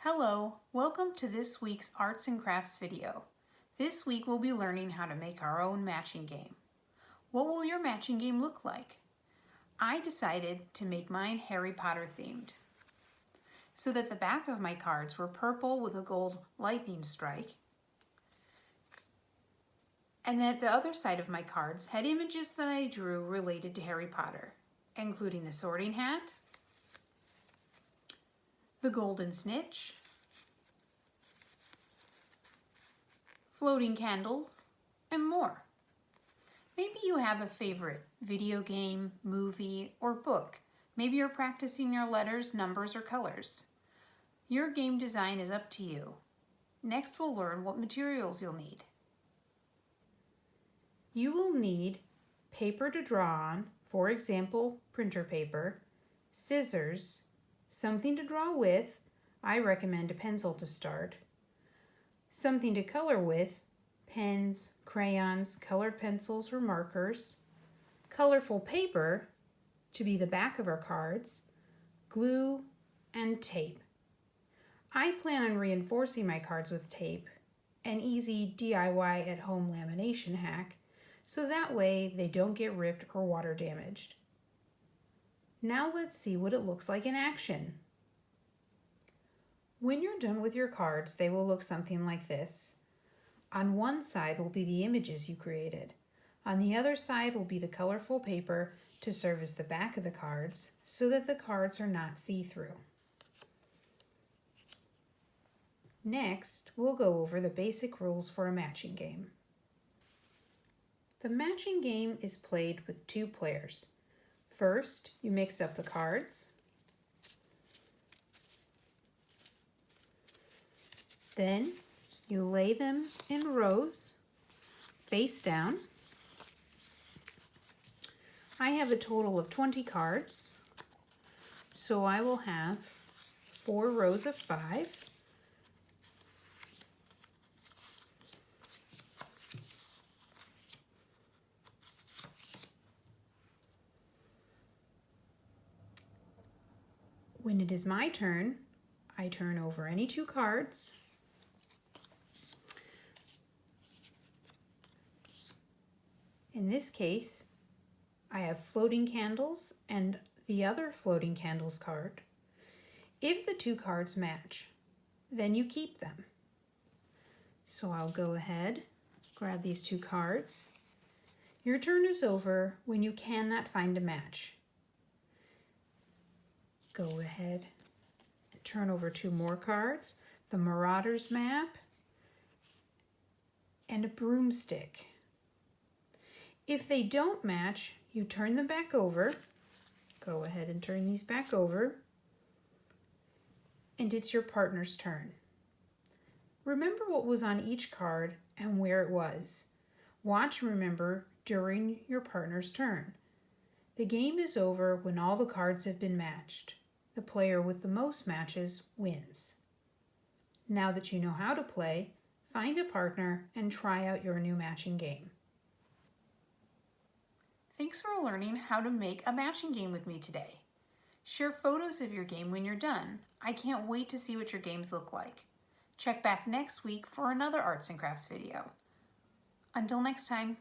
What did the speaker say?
Hello, welcome to this week's Arts and Crafts video. This week we'll be learning how to make our own matching game. What will your matching game look like? I decided to make mine Harry Potter themed, so that the back of my cards were purple with a gold lightning strike, and that the other side of my cards had images that I drew related to Harry Potter, including the sorting hat, the golden snitch, floating candles, and more. Maybe you have a favorite video game, movie, or book. Maybe you're practicing your letters, numbers, or colors. Your game design is up to you. Next, we'll learn what materials you'll need. You will need paper to draw on, for example, printer paper, scissors, something to draw with, I recommend a pencil to start, something to color with, pens, crayons, colored pencils or markers, colorful paper to be the back of our cards, glue, and tape. I plan on reinforcing my cards with tape, an easy DIY at-home lamination hack, so that way they don't get ripped or water damaged. Now let's see what it looks like in action. When you're done with your cards, they will look something like this. On one side will be the images you created. On the other side will be the colorful paper to serve as the back of the cards so that the cards are not see-through. Next, we'll go over the basic rules for a matching game. The matching game is played with 2 players. First, you mix up the cards. Then you lay them in rows, face down. I have a total of 20 cards, so I will have 4 rows of 5. When it is my turn, I turn over any 2 cards. In this case, I have floating candles and the other floating candles card. If the 2 cards match, then you keep them. So I'll go ahead, grab these 2 cards. Your turn is over when you cannot find a match. Go ahead and turn over 2 more cards, the Marauders map and a broomstick. If they don't match, you turn them back over. Go ahead and turn these back over. And it's your partner's turn. Remember what was on each card and where it was. Watch and remember during your partner's turn. The game is over when all the cards have been matched. The player with the most matches wins. Now that you know how to play, find a partner and try out your new matching game. Thanks for learning how to make a matching game with me today. Share photos of your game when you're done. I can't wait to see what your games look like. Check back next week for another Arts and Crafts video. Until next time.